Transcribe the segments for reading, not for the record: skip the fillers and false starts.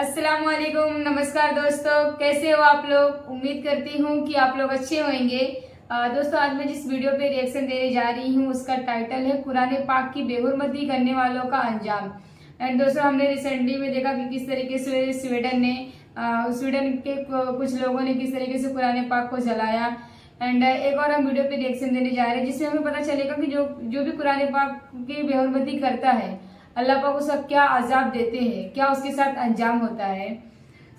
अस्सलाम वालेकुम, नमस्कार दोस्तों, कैसे हो आप लोग। उम्मीद करती हूँ कि आप लोग अच्छे होंगे। दोस्तों, आज मैं जिस वीडियो पे रिएक्शन देने जा रही हूँ उसका टाइटल है कुरान पाक की बेहुरमती करने वालों का अंजाम। एंड दोस्तों, हमने रिसेंटली में देखा कि किस तरीके से स्वीडन के कुछ लोगों ने किस तरीके से कुरान पाक को जलाया। एंड एक और हम वीडियो पे रिएक्शन देने जा रहे हैं जिसमें हमें पता चलेगा कि जो भी कुरान पाक की बेहुरमती करता है अल्लाह पाक उसका क्या अजाब देते हैं, क्या उसके साथ अंजाम होता है।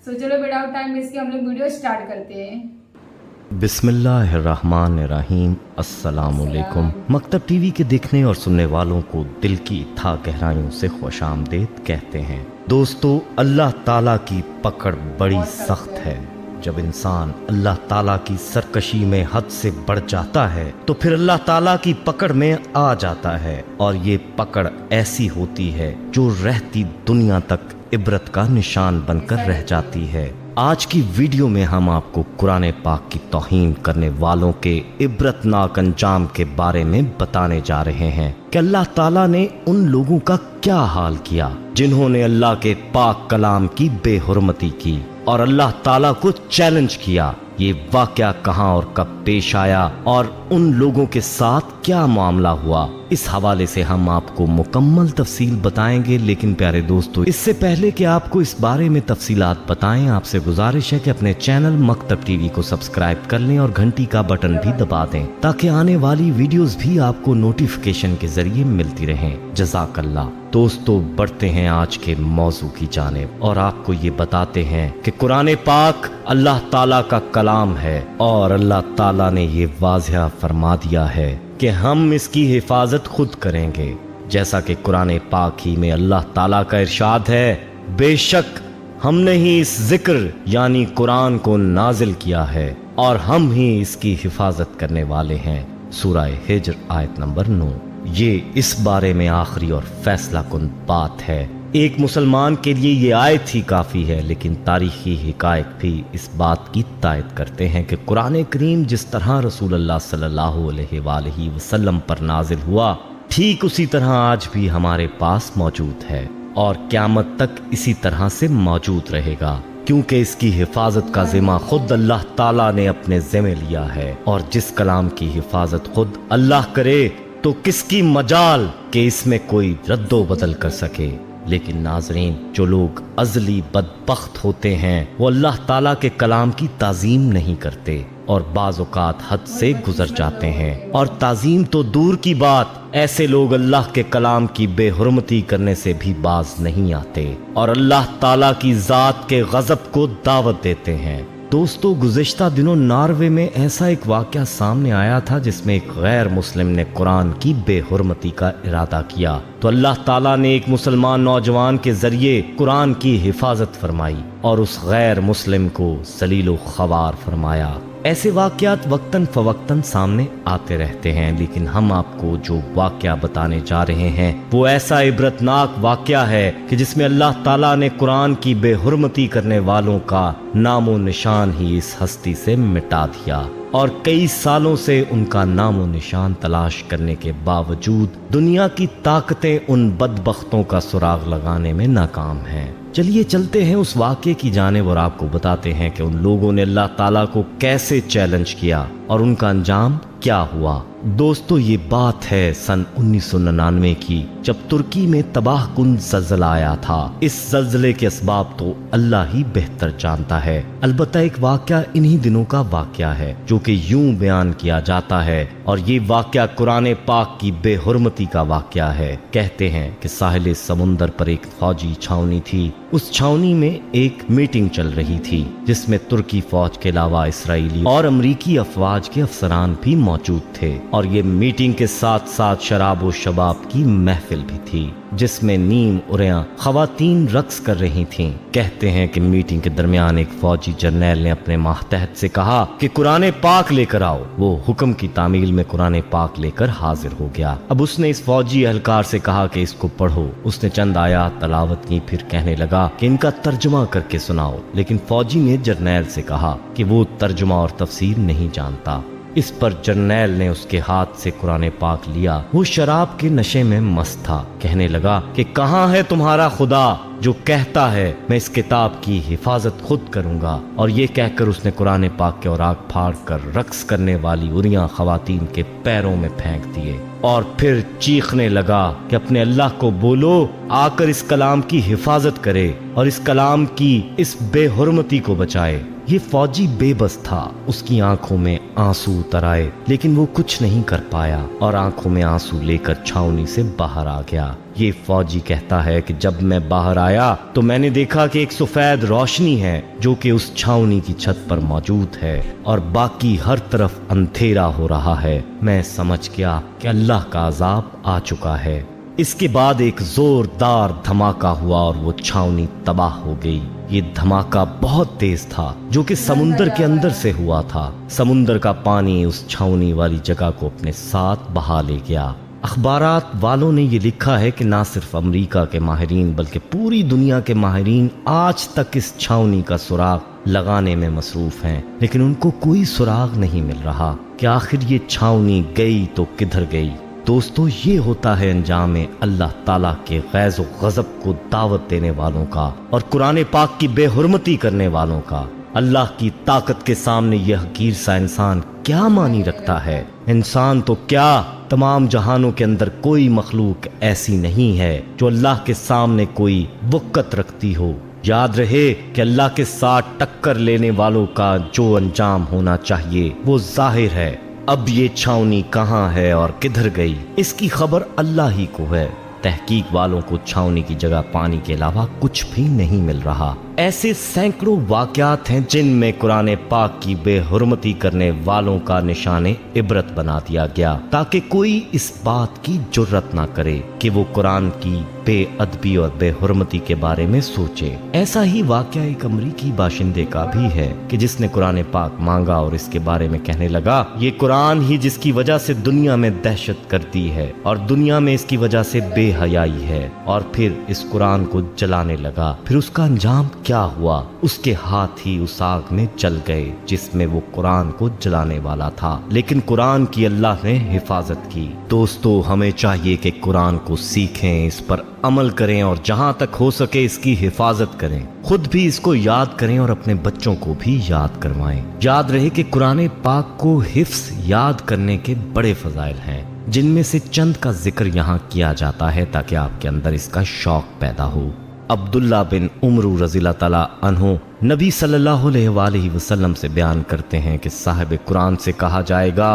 सो चलो विदाउट टाइम इसकी हम लोग वीडियो स्टार्ट करते हैं। बिस्मिल्लाहिर्रहमानिर्रहीम। अस्सलामुअलैकुम। मकतब टीवी के देखने और सुनने वालों को दिल की था गहराइयों से खुशामदीद कहते हैं। दोस्तों, अल्लाह ताला की पकड़ बड़ी सख्त है। जब इंसान अल्लाह ताला की सरकशी में हद से बढ़ जाता है तो फिर अल्लाह ताला की पकड़ में आ जाता है, और ये पकड़ ऐसी होती है जो रहती दुनिया तक इबरत का निशान बनकर रह जाती है। आज की वीडियो में हम आपको कुरान पाक की तौहीन करने वालों के इबरतनाक अंजाम के बारे में बताने जा रहे हैं कि अल्लाह ताला ने उन लोगों का क्या हाल किया जिन्होंने अल्लाह के पाक कलाम की बेहुरमती की और अल्लाह ताला को चैलेंज किया। ये वाकया कहां और कब पेश आया और उन लोगों के साथ क्या मामला हुआ, इस हवाले से हम आपको मुकम्मल तफसील बताएंगे। लेकिन प्यारे दोस्तों, इससे पहले कि आपको इस बारे में तफसीलात बताएं, आपसे गुजारिश है कि अपने चैनल मकतब टीवी को सब्सक्राइब कर लें और घंटी का बटन भी दबा दें ताकि आने वाली वीडियोस भी आपको नोटिफिकेशन के जरिए मिलती रहें। जज़ाकल्लाह। दोस्तों, बढ़ते हैं आज के मौजू की जानिब और आपको ये बताते हैं कि कुरान पाक अल्लाह ताला का कलाम है और अल्लाह ताला ने ये वाज़िह फरमा दिया है कि हम इसकी हिफाजत खुद करेंगे। जैसा कि कुरान पाक ही में अल्लाह ताला का इरशाद है, बेशक हमने ही इस जिक्र यानी कुरान को नाजिल किया है और हम ही इसकी हिफाजत करने वाले हैं। सूरह हिज्र आयत नंबर 9। ये इस बारे में आखिरी और फैसला कुन बात है। एक मुसलमान के लिए ये आयत ही काफ़ी है, लेकिन तारीखी हिकायत भी इस बात की तायद करते हैं कि कुरान करीम जिस तरह रसूलुल्लाह सल्लल्लाहु अलैहि वसल्लम पर नाजिल हुआ, ठीक उसी तरह आज भी हमारे पास मौजूद है और क़यामत तक इसी तरह से मौजूद रहेगा, क्योंकि इसकी हिफाजत का जिम्मा खुद अल्लाह ताला ने अपने ज़िम्मे लिया है। और जिस कलाम की हिफाजत खुद अल्लाह करे तो किसकी मजाल कि इसमें कोई रद्दो बदल कर सके। लेकिन नाजरीन, जो लोग अज़ली बदबख्त होते हैं वो अल्लाह ताला के कलाम की ताज़ीम नहीं करते और बाज़ औक़ात हद से गुजर जाते हैं। और ताज़ीम तो दूर की बात, ऐसे लोग अल्लाह के कलाम की बेहुरमती करने से भी बाज नहीं आते और अल्लाह ताला की ज़ात के गज़ब को दावत देते हैं। दोस्तों, गुज़िश्ता दिनों नॉर्वे में ऐसा एक वाक़या सामने आया था जिसमें एक गैर मुस्लिम ने कुरान की बेहुरमती का इरादा किया तो अल्लाह ताला ने एक मुसलमान नौजवान के जरिए कुरान की हिफाजत फरमाई और उस गैर मुस्लिम को ज़लील ख़वार फरमाया। ऐसे वाक़यात वक्तन फ़वक्तन सामने आते रहते हैं, लेकिन हम आपको जो वाक़या बताने जा रहे हैं वो ऐसा इबरतनाक वाक़या है कि जिसमें अल्लाह ताला ने कुरान की बेहुरमती करने वालों का नामो निशान ही इस हस्ती से मिटा दिया और कई सालों से उनका नामो निशान तलाश करने के बावजूद दुनिया की ताकतें उन बदबख्तों का सुराग लगाने में नाकाम हैं। चलिए चलते हैं उस वाक़े की जानिब और आपको बताते हैं कि उन लोगों ने अल्लाह ताला को कैसे चैलेंज किया और उनका अंजाम क्या हुआ। दोस्तों, ये बात है सन 1999 की, जब तुर्की में तबाह कुन ज़ल्ज़ला आया था। इस ज़ल्ज़ले के असबाब तो अल्लाह ही बेहतर जानता है। अलबत्ता एक वाक़या इन्हीं दिनों का वाक़या है जो कि यूं बयान किया जाता है और ये वाक़या कुरान पाक की बेहुरमती का वाक़या है। कहते हैं कि साहिल समुंदर पर एक फौजी छावनी थी। उस छावनी में एक मीटिंग चल रही थी जिसमें तुर्की फौज के अलावा इसराइली और अमरीकी अफवाज के अफसरान भी मौजूद थे और ये मीटिंग के साथ साथ शराब व शबाब की महफिल भी थी जिसमें नीम उरियां खवातीन रक्स कर रही थीं। कहते हैं कि मीटिंग के दरमियान एक फौजी जर्नैल ने अपने मातहत से कहा कि कुरान पाक लेकर आओ। वो हुक्म की तामील में कुरान पाक लेकर हाजिर हो गया। अब उसने इस फौजी एहलकार से कहा कि इसको पढ़ो। उसने चंद आयात तलावत की, फिर कहने लगा कि इनका तर्जुमा करके सुनाओ। लेकिन फौजी ने जर्नैल से कहा कि वो तर्जुमा और तफसीर नहीं जानता। इस पर जर्नैल ने उसके हाथ से कुरान पाक लिया। वो शराब के नशे में मस्त था। कहने लगा कि कहाँ है तुम्हारा खुदा जो कहता है मैं इस किताब की हिफाजत खुद करूंगा। और ये कहकर उसने कुरान पाक के औराक फाड़ कर रक्स करने वाली उरियां खवातीन के पैरों में फेंक दिए और फिर चीखने लगा कि अपने अल्लाह को बोलो आकर इस कलाम की हिफाजत करे और इस कलाम की इस बेहुरमती को बचाए। ये फौजी बेबस था। उसकी आंखों में आंसू उतर आए लेकिन वो कुछ नहीं कर पाया और आंखों में आंसू लेकर छावनी से बाहर आ गया। ये फौजी कहता है कि जब मैं बाहर आया तो मैंने देखा कि एक सफेद रोशनी है जो कि उस छावनी की छत पर मौजूद है और बाकी हर तरफ अंधेरा हो रहा है। मैं समझ गया कि अल्लाह का अजाब आ चुका है। इसके बाद एक जोरदार धमाका हुआ और वो छावनी तबाह हो गई। ये धमाका बहुत तेज था जो कि समुंदर के अंदर से हुआ था। समुंदर का पानी उस छावनी वाली जगह को अपने साथ बहा ले गया। अखबारात वालों ने ये लिखा है कि ना सिर्फ अमेरिका के माहिरीन बल्कि पूरी दुनिया के माहिरीन आज तक इस छावनी का सुराग लगाने में मसरूफ हैं, लेकिन उनको कोई सुराग नहीं मिल रहा कि आखिर ये छावनी गई तो किधर गई। दोस्तों, ये होता है अंजाम अल्लाह ताला के गैज़ व गज़ब को दावत देने वालों का और कुरान पाक की बेहुरमती करने वालों का। अल्लाह की ताकत के सामने यह हकीर सा इंसान क्या मानी रखता है। इंसान तो क्या, तमाम जहानों के अंदर कोई मखलूक ऐसी नहीं है जो अल्लाह के सामने कोई वक़्त रखती हो। याद रहे कि अल्लाह के साथ टक्कर लेने वालों का जो अंजाम होना चाहिए वो जाहिर है। अब ये छावनी कहाँ है और किधर गई, इसकी खबर अल्लाह ही को है। तहकीक वालों को छावनी की जगह पानी के अलावा कुछ भी नहीं मिल रहा। ऐसे सैकड़ों वाकयात हैं जिनमें कुरान पाक की बेहुरमती करने वालों का निशाने इबरत बना दिया गया ताकि कोई इस बात की जुर्रत ना करे कि वो कुरान की बेअदबी और बेहुरमती के बारे में सोचे। ऐसा ही वाकया एक अमरीकी बाशिंदे का भी है कि जिसने कुरान पाक मांगा और इसके बारे में कहने लगा ये कुरान ही जिसकी वजह से दुनिया में दहशत करती है और दुनिया में इसकी वजह से बेहयाई है, और फिर इस कुरान को जलाने लगा। फिर उसका अंजाम क्या हुआ, उसके हाथ ही उस आग में जल गए जिसमें वो कुरान को जलाने वाला था, लेकिन कुरान की अल्लाह ने हिफाजत की। दोस्तों, हमें चाहिए कि कुरान को सीखें, इस पर अमल करें और जहां तक हो सके इसकी हिफाजत करें। खुद भी इसको याद करें और अपने बच्चों को भी याद करवाएं। याद रहे कि कुरान पाक को हिफ्स याद करने के बड़े फजाइल हैं, जिनमें से चंद का जिक्र यहाँ किया जाता है ताकि आपके अंदर इसका शौक पैदा हो। अब्दुल्ला बिन उमरू रज़ियल्लाहु ताला अन्हु नबी सल्लल्लाहु अलैहि वसल्लम से बयान करते हैं कि साहिब कुरान से कहा जाएगा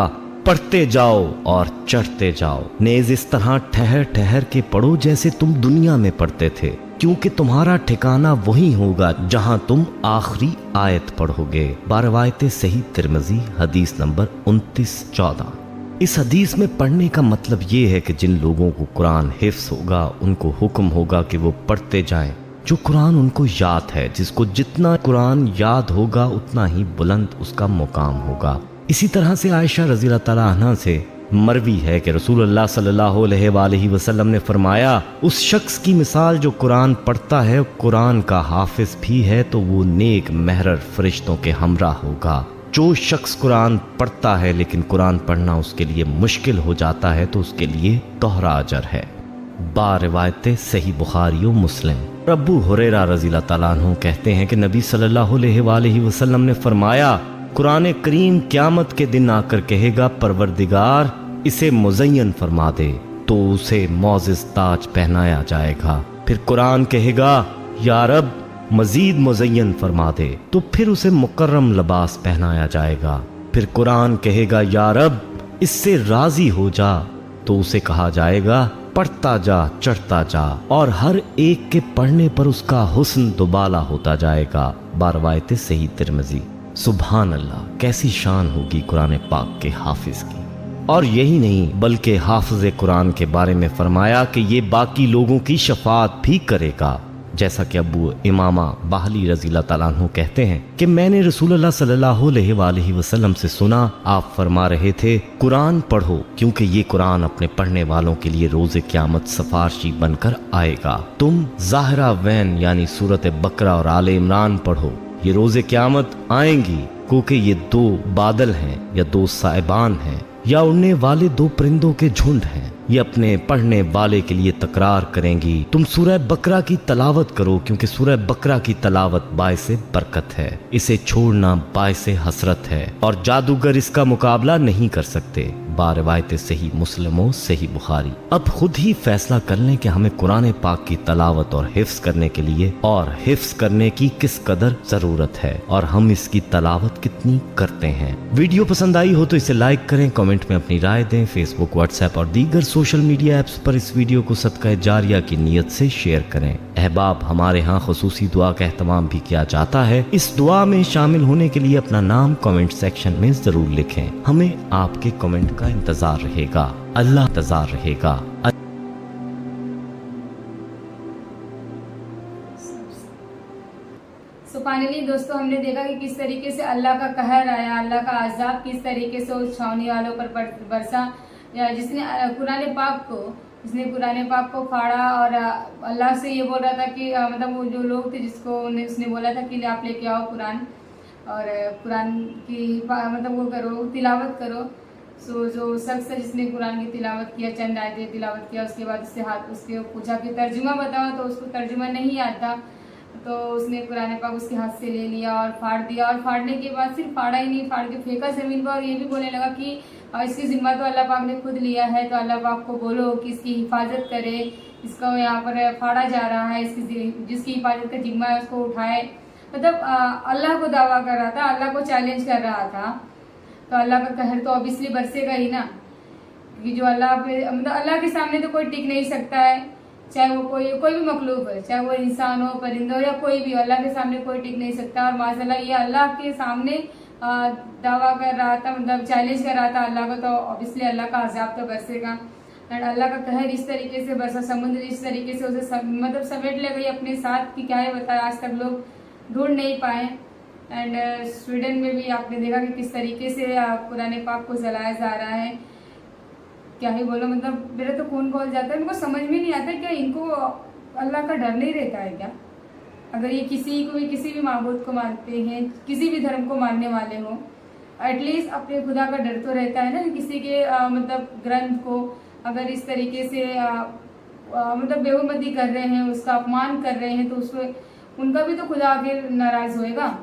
पढ़ते जाओ और चढ़ते जाओ, नेज़ इस तरह ठहर ठहर के पढ़ो जैसे तुम दुनिया में पढ़ते थे, क्योंकि तुम्हारा ठिकाना वही होगा जहां तुम आखिरी आयत पढ़ोगे। बारवायते सही तिरमिज़ी हदीस नंबर 2914। इस हदीस में पढ़ने का मतलब ये है कि जिन लोगों को कुरान हिफ्स होगा उनको हुक्म होगा कि वो पढ़ते जाएं। जो कुरान उनको याद है, जिसको जितना कुरान याद होगा उतना ही बुलंद उसका मुकाम होगा। इसी तरह से आयशा रज़ियल्लाहु ताला अन्हा से मरवी है कि रसूलुल्लाह सल्लल्लाहु अलैहि वसल्लम ने फरमाया उस शख्स की मिसाल जो कुरान पढ़ता है, कुरान का हाफिज भी है, तो वो नेक महरर फरिश्तों के हमरा होगा। जो शख्स कुरान पढ़ता है लेकिन कुरान पढ़ना उसके लिए मुश्किल हो जाता है तो उसके लिए दोहरा अजर है। बारिवायते सही बुखारी और मुस्लिम। अबू हुरैरा रज़ियल्लाहु ताला अन्हु कहते हैं कि नबी सल्लल्लाहु अलैहि वसल्लम ने फरमाया कुरान करीम क़यामत के दिन आकर कहेगा परवरदिगार इसे मुज़य्यन फरमा दे, तो उसे मौजिज़ ताज पहनाया जाएगा। फिर कुरान कहेगा या रब मजीद मुज़य्यन फरमा दे, तो फिर उसे मुकर्रम लिबास पहनाया जाएगा। फिर कुरान कहेगा या रब इससे राजी हो जा, तो उसे कहा जाएगा पढ़ता जा चढ़ता जा, और हर एक के पढ़ने पर उसका हुस्न दुबाला होता जाएगा। बारवायते सही तिरमिज़ी। सुभान अल्लाह, कैसी शान होगी कुरान पाक के हाफिज की। और यही नहीं बल्कि हाफिज कुरान के बारे में फरमाया कि ये बाकी लोगों की शफाअत भी करेगा। जैसा कि अबू इमामा बाहली रज़ियल्लाहु ताला अन्हु कहते हैं कि मैंने रसूलुल्लाह सल्लल्लाहु अलैहि वसल्लम से सुना, आप फरमा रहे थे कुरान पढ़ो क्योंकि ये कुरान अपने पढ़ने वालों के लिए रोज़े क़यामत सफारशी बनकर आएगा। तुम ज़ाहिरा वैन यानी सूरत बकरा और आले इमरान पढ़ो, ये रोज़े क़यामत आएंगी। को कि ये दो बादल हैं या दो साइबान हैं या उड़ने वाले दो परिंदों के झुंड हैं। ये अपने पढ़ने वाले के लिए तकरार करेंगी, तुम सूरह बकरा की तलावत करो क्योंकि सूरह बकरा की तलावत बायसे बरकत है, इसे छोड़ना बायसे हसरत है और जादूगर इसका मुकाबला नहीं कर सकते। बारवायत सही मुस्लिमों सही बुखारी। अब खुद ही फैसला कर लें कि हमें कुरान पाक की तलावत और हिफ्स करने के लिए और हिफ्स करने की किस कदर जरूरत है और हम इसकी तलावत कितनी करते हैं। वीडियो पसंद आई हो तो इसे लाइक करें, कमेंट में अपनी राय दें। फेसबुक, व्हाट्सएप और दीगर सोशल मीडिया ऐप्स पर इस वीडियो को सदका जारिया की नीयत से शेयर करें। अहबाब, हमारे यहाँ खुसूसी दुआ का एहतमाम भी किया जाता है। इस दुआ में शामिल होने के लिए अपना नाम कमेंट सेक्शन में जरूर लिखें। हमें आपके कमेंट का इंतजार रहेगा। अल्लाह इंतजार रहेगा। सो फाइनली दोस्तों हमने देखा कि किस तरीके से अल्लाह का कहर आया, अल्लाह का अजाब किस तरीके से उस छावनी वालों पर बरसा, या जिसने कुरान पाक को फाड़ा और अल्लाह से ये बोल रहा था कि मतलब वो जो लोग थे जिसको उसने बोला था कि आप लेके आओ कुरान और कुरान की मतलब वो करो, तिलावत करो। सो जो शख्स है जिसने कुरान की तिलावत किया, चंद आयतें तिलावत किया, उसके बाद उसके पूछा कि तर्जुमा बताओ, तो उसको तर्जुमा नहीं याद था, तो उसने कुरान पाक उसके हाथ से ले लिया और फाड़ दिया। और फाड़ने के बाद सिर्फ फाड़ा ही नहीं, फाड़ के फेंका जमीन पर और ये भी बोलने लगा कि इसकी जिम्मा तो अल्लाह पाक ने खुद लिया है, तो अल्लाह पाक को बोलो कि इसकी हिफाजत करे, इसको यहाँ पर फाड़ा जा रहा है, जिसकी हिफाजत का जिम्मा है उसको उठाए। मतलब अल्लाह को दावा कर रहा था, अल्लाह को चैलेंज कर रहा था। तो अल्लाह का कहर तो ऑब्वियसली बरसेगा ही ना, क्योंकि जो अल्लाह पे मतलब अल्लाह के सामने तो कोई टिक नहीं सकता है, चाहे वो कोई भी मखलूक है, चाहे वो इंसान हो, परिंदा हो या कोई भी हो, अल्लाह के सामने कोई टिक नहीं सकता। और माशाल्लाह ये अल्लाह के सामने दावा कर रहा था, मतलब चैलेंज कर रहा था अल्लाह को, तो ऑब्वियसली अल्लाह का अजाब तो बरसेगा। एंड अल्लाह का कहर इस तरीके से बरसा, समुद्र इस तरीके से उसे मतलब समेट ले गई अपने साथ कि क्या है बताया, आज तक लोग ढूंढ नहीं पाए। एंड स्वीडन में भी आपने देखा कि किस तरीके से कुरान पाक को जलाया जा रहा है। क्या ही बोलो, मतलब मेरा तो खून खौल जाता है। मेरे को समझ में नहीं आता क्या इनको अल्लाह का डर नहीं रहता है क्या? अगर ये किसी भी माबूद को मानते हैं, किसी भी धर्म को मानने वाले हो, एटलीस्ट अपने खुदा का डर तो रहता है ना। किसी के मतलब ग्रंथ को अगर इस तरीके से मतलब बेहुरमती कर रहे हैं, उसका अपमान कर रहे हैं, तो उसको उनका भी तो खुदा आगे नाराज होएगा।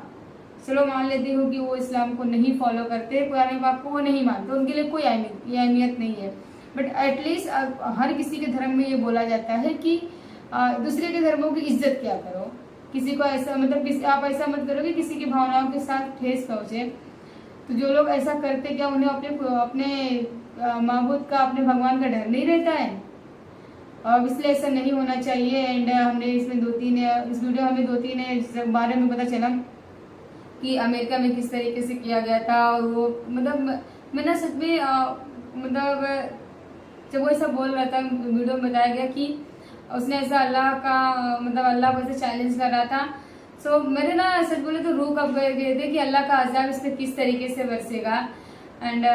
चलो मान लेती हूँ कि वो इस्लाम को नहीं फॉलो करते, कुरान पाक को वो नहीं मानते, उनके लिए कोई अहमियत नहीं है। बट एटलीस्ट हर किसी के धर्म में ये बोला जाता है कि दूसरे के धर्मों की इज्जत क्या करो, किसी को ऐसा मतलब आप ऐसा मत करो कि किसी की भावनाओं के साथ ठेस पहुँचे। तो जो लोग ऐसा करते, क्या उन्हें अपने माबूद का, अपने भगवान का डर नहीं रहता है? और इसलिए ऐसा नहीं होना चाहिए। एंड हमने इसमें इस वीडियो हमें 2-3 बारे में पता चला कि अमेरिका में किस तरीके से किया गया था। और वो मतलब मैं ना सच में मतलब जब वो ऐसा बोल रहा था, वीडियो में बताया गया कि उसने ऐसा अल्लाह का मतलब अल्लाह को ऐसे चैलेंज कर रहा था। सो मेरे ना सच बोले तो रूह कब गए थे कि अल्लाह का अजाब इस पर किस तरीके से बरसेगा। एंड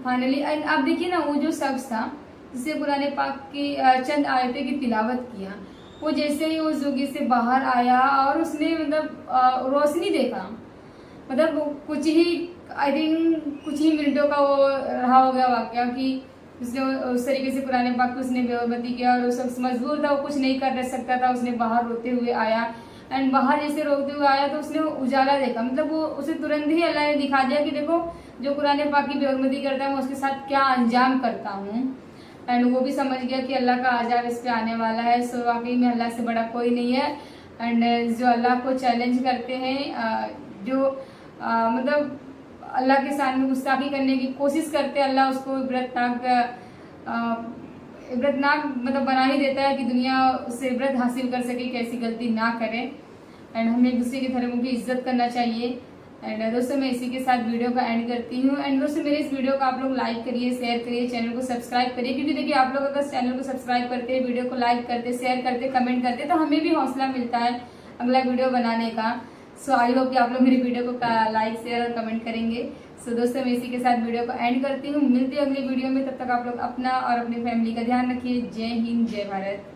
फाइनली आप देखिए ना, वो जो शख्स था जिससे कुरान पाक की चंद आयतें की तिलावत किया, वो जैसे ही उस जोगी से बाहर आया और उसने मतलब रोशनी देखा, मतलब कुछ ही मिनटों का वो रहा हो गया वाकया कि उसने उस तरीके से कुरान पाक को उसने बेहुरमती किया। और वो शख्स मजबूर था, वो कुछ नहीं कर सकता था, उसने बाहर रोते हुए आया। एंड बाहर जैसे रोते हुए आया तो उसने उजाला देखा, मतलब वो उसे तुरंत ही अल्लाह ने दिखा दिया कि देखो जो कुरान पाक की बेहुरमती करता है मैं उसके साथ क्या अंजाम करता हूँ। एंड वो भी समझ गया कि अल्लाह का अजाब इस पे आने वाला है। सो वाकई में अल्लाह से बड़ा कोई नहीं है। एंड जो अल्लाह को चैलेंज करते हैं, जो मतलब अल्लाह के सामने गुस्ताखी करने की कोशिश करते हैं, अल्लाह उसको इबरतनाक मतलब बना ही देता है कि दुनिया उससे इबरत हासिल कर सके कि ऐसी गलती ना करे। एंड हमें एक दूसरे के धर्मों की इज्जत करना चाहिए। एंड दोस्तों मैं इसी के साथ वीडियो का एंड करती हूँ। एंड दोस्तों मेरे इस वीडियो को आप लोग लाइक करिए, शेयर करिए, चैनल को सब्सक्राइब करिए, क्योंकि देखिए आप लोग अगर चैनल को सब्सक्राइब करते, वीडियो को लाइक करते, शेयर करते, कमेंट करते, तो हमें भी हौसला मिलता है अगला वीडियो बनाने का। सो आई होप कि आप लोग मेरी वीडियो को लाइक, शेयर और कमेंट करेंगे। सो दोस्तों मैं इसी के साथ वीडियो को एंड करती हूँ। मिलती है अगली वीडियो में, तब तक आप लोग अपना और अपनी फैमिली का ध्यान रखिए। जय हिंद, जय भारत।